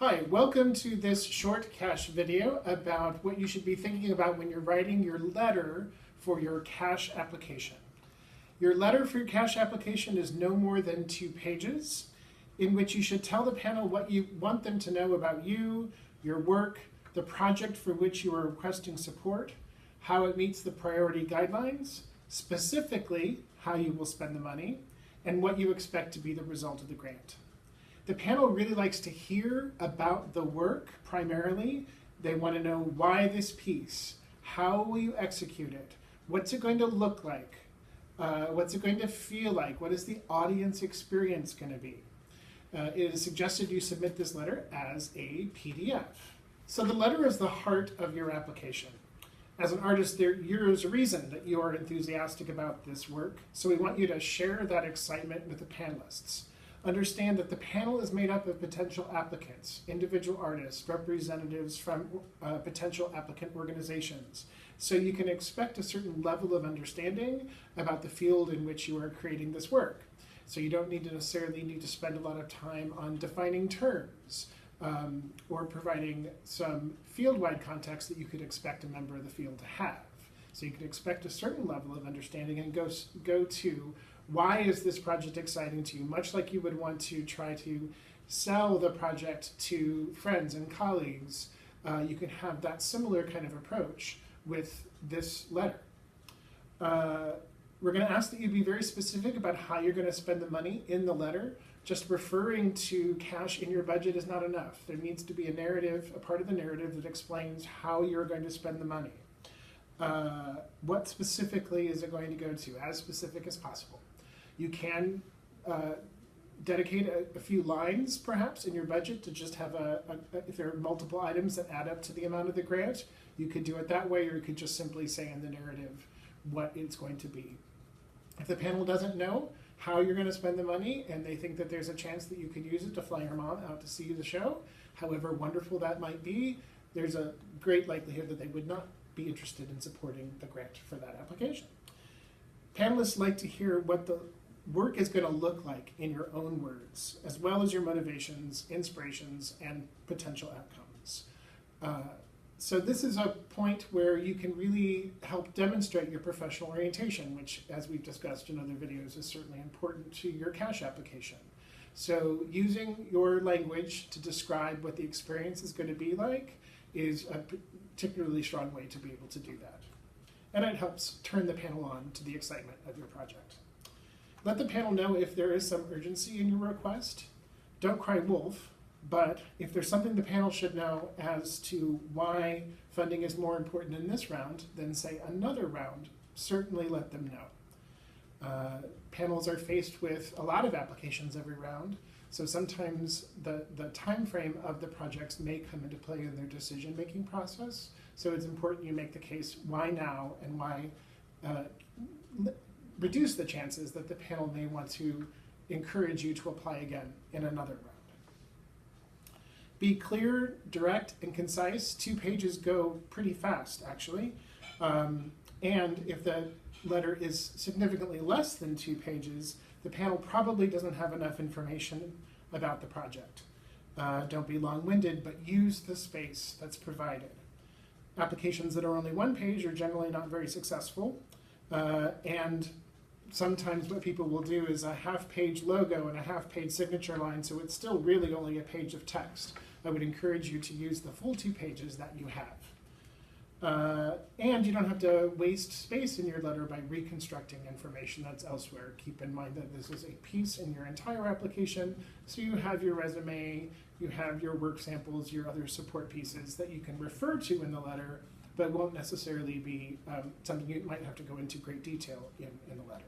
Hi, welcome to this short cash video about what you should be thinking about when you're writing your letter for your cash application. Your letter for your cash application is no more than 2 pages in which you should tell the panel what you want them to know about you, your work, the project for which you are requesting support, how it meets the priority guidelines, specifically how you will spend the money, and what you expect to be the result of the grant. The panel really likes to hear about the work primarily. They want to know why this piece, how will you execute it, what's it going to look like, what's it going to feel like, what is the audience experience going to be. It is suggested you submit this letter as a PDF. So the letter is the heart of your application. As an artist, there is a reason that you are enthusiastic about this work, so we want you to share that excitement with the panelists. Understand that the panel is made up of potential applicants, individual artists, representatives from potential applicant organizations. So you can expect a certain level of understanding about the field in which you are creating this work. So you don't necessarily need to spend a lot of time on defining terms or providing some field-wide context that you could expect a member of the field to have. So you can expect a certain level of understanding and go to why is this project exciting to you, much like you would want to try to sell the project to friends and colleagues. You can have that similar kind of approach with this letter. We're going to ask that you be very specific about how you're going to spend the money in the letter. Just referring to cash in your budget is not enough. There needs to be a narrative, a part of the narrative that explains how you're going to spend the money. What specifically is it going to go to, as specific as possible. You can dedicate a few lines, perhaps, in your budget to just have if there are multiple items that add up to the amount of the grant, you could do it that way, or you could just simply say in the narrative what it's going to be. If the panel doesn't know how you're going to spend the money and they think that there's a chance that you could use it to fly your mom out to see the show, however wonderful that might be, there's a great likelihood that they would not be interested in supporting the grant for that application. Panelists like to hear what the work is going to look like in your own words, as well as your motivations, inspirations, and potential outcomes. So this is a point where you can really help demonstrate your professional orientation, which, as we've discussed in other videos, is certainly important to your cash application. So using your language to describe what the experience is going to be like is a particularly strong way to be able to do that. And it helps turn the panel on to the excitement of your project. Let the panel know if there is some urgency in your request. Don't cry wolf, but if there's something the panel should know as to why funding is more important in this round than, say, another round, certainly let them know. Panels are faced with a lot of applications every round, so sometimes the time frame of the projects may come into play in their decision-making process. So it's important you make the case why now and why reduce the chances that the panel may want to encourage you to apply again in another round. Be clear, direct, and concise. 2 pages go pretty fast, actually. And if the letter is significantly less than 2 pages, the panel probably doesn't have enough information about the project. Don't be long-winded, but use the space that's provided. Applications that are only 1 page are generally not very successful. And sometimes what people will do is a half-page logo and a half-page signature line, so it's still really only a page of text. I would encourage you to use the full 2 pages that you have. And you don't have to waste space in your letter by reconstructing information that's elsewhere. Keep in mind that this is a piece in your entire application, so you have your resume, you have your work samples, your other support pieces that you can refer to in the letter, but won't necessarily be something you might have to go into great detail in the letter.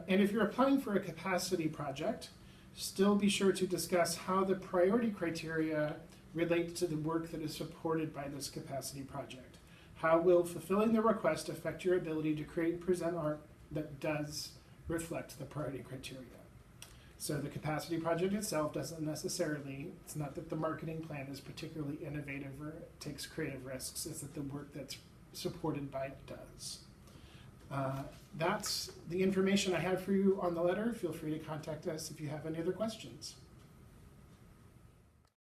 And if you're applying for a capacity project, still be sure to discuss how the priority criteria relate to the work that is supported by this capacity project. How will fulfilling the request affect your ability to create and present art that does reflect the priority criteria? So the capacity project itself doesn't necessarily, it's not that the marketing plan is particularly innovative or takes creative risks, it's that the work that's supported by it does. That's the information I have for you on the letter. Feel free to contact us if you have any other questions.